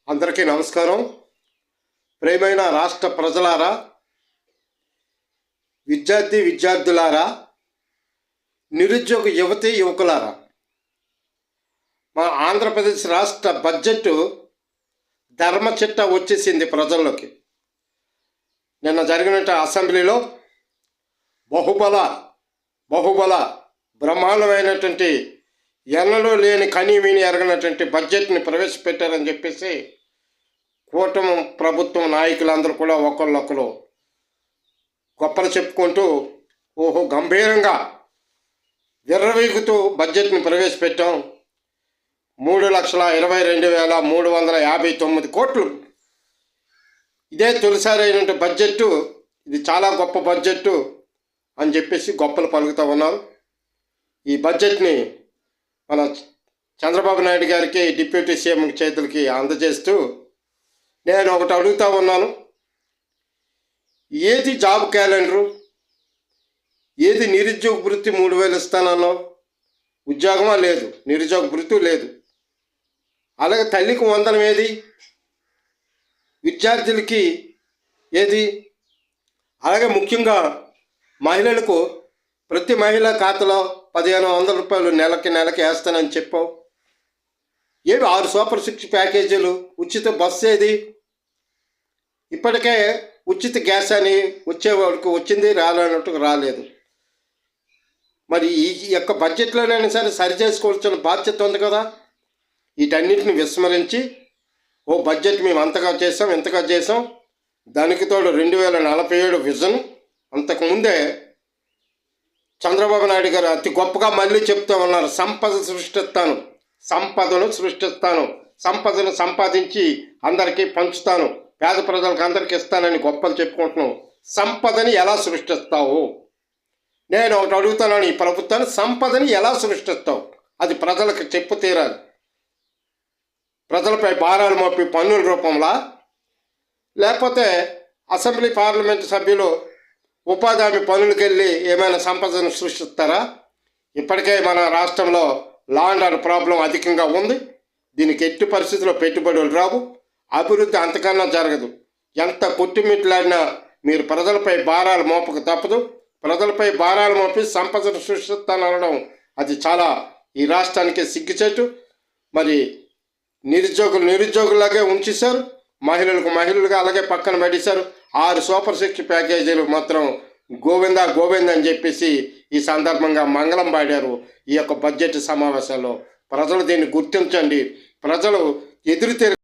అందరికీ నమస్కారం. ప్రియమైన రాష్ట్ర ప్రజలారా, విద్యార్థులారా, నిరుద్యోగ యువతి యువకులారా, మా ఆంధ్రప్రదేశ్ రాష్ట్ర బడ్జెట్ ధర్మచిట్ట వచ్చేసింది ప్రజల్లోకి. నిన్న జరిగిన అసెంబ్లీలో బహుబల బ్రహ్మాండమైనటువంటి ఎన్నడూ లేని కనీవిని ఎరగనటువంటి బడ్జెట్ని ప్రవేశపెట్టారని చెప్పేసి కూటమి ప్రభుత్వం నాయకులందరూ కూడా ఒకళ్ళొకరు గొప్పలు చెప్పుకుంటూ గంభీరంగా విర్రవీగుతూ బడ్జెట్ని ప్రవేశపెట్టాం. 3,22,359 కోట్లు. ఇదే తొలిసారి అయినటువంటి బడ్జెట్టు, ఇది చాలా గొప్ప బడ్జెట్టు అని చెప్పేసి గొప్పలు పలుకుతూ ఉన్నారు. ఈ బడ్జెట్ని మన చంద్రబాబు నాయుడు గారికి, డిప్యూటీ సీఎం చేతులకి అందజేస్తూ నేను ఒకటి అడుగుతూ ఉన్నాను. ఏది జాబ్ క్యాలెండరు, ఏది నిరుద్యోగ వృత్తి 3,000 ఇస్తానన్నావు? ఉద్యోగమా లేదు, నిరుద్యోగ వృత్తి లేదు. అలాగే తల్లికి వందనం ఏది, విద్యార్థులకి ఏది? అలాగే ముఖ్యంగా మహిళలకు ప్రతి మహిళా ఖాతాలో 1,500 రూపాయలు నెలకి వేస్తానని చెప్పావు. ఏవి 6 సూపర్ 6 ప్యాకేజీలు, ఉచిత బస్సు ఏది? ఇప్పటికే ఉచిత గ్యాస్ అని వచ్చేవాడికి వచ్చింది, రాలేనట్టుకు రాలేదు. మరి ఈ యొక్క బడ్జెట్లోనైనా సరి చేసుకోవాల్సిన బాధ్యత ఉంది కదా. వీటన్నిటిని విస్మరించి బడ్జెట్ మేము అంతగా చేసాం ఇంతగా చేసాం, దానికి తోడు 2047 విజన్. అంతకుముందే చంద్రబాబు నాయుడు గారు అతి గొప్పగా మళ్ళీ చెప్తూ ఉన్నారు, సంపదను సృష్టిస్తాను, సంపదను సంపాదించి అందరికీ పంచుతాను, పేద ప్రజలకు అందరికీ ఇస్తానని గొప్పలు చెప్పుకుంటున్నావు. సంపదని ఎలా సృష్టిస్తావు? నేను ఒకటి అడుగుతాను, ఈ ప్రభుత్వాన్ని సంపదని ఎలా సృష్టిస్తావు? అది ప్రజలకు చెప్పు తీరాలి. ప్రజలపై భారాలు మోపి పన్నుల రూపంలో, లేకపోతే అసెంబ్లీ పార్లమెంటు సభ్యులు ఉపాధి హామీ పనులకు వెళ్ళి ఏమైనా సంపదను సృష్టిస్తారా? ఇప్పటికే మన రాష్ట్రంలో లా అండ్ ఆర్డర్ ప్రాబ్లం అధికంగా ఉంది. దీనికి ఎట్టి పరిస్థితుల్లో పెట్టుబడులు రావు, అభివృద్ధి అంతకన్నా జరగదు. ఎంత కొట్టిమిట్లాడినా మీరు ప్రజలపై భారాలు మోపక తప్పదు. ప్రజలపై భారాలు మోపి సంపదను సృష్టిస్తానడం అది చాలా ఈ రాష్ట్రానికి సిగ్గుచేటు. మరి నిరుద్యోగులాగే ఉంచేశారు, మహిళలుగా అలాగే పక్కన పెట్టేశారు. 6 సూపర్ 6 ప్యాకేజీలు మాత్రం గోవిందా అని చెప్పేసి ఈ సందర్భంగా మంగళం పాడారు ఈ యొక్క బడ్జెట్ సమావేశాల్లో. ప్రజలు దీన్ని గుర్తించండి. ప్రజలు ఎదురు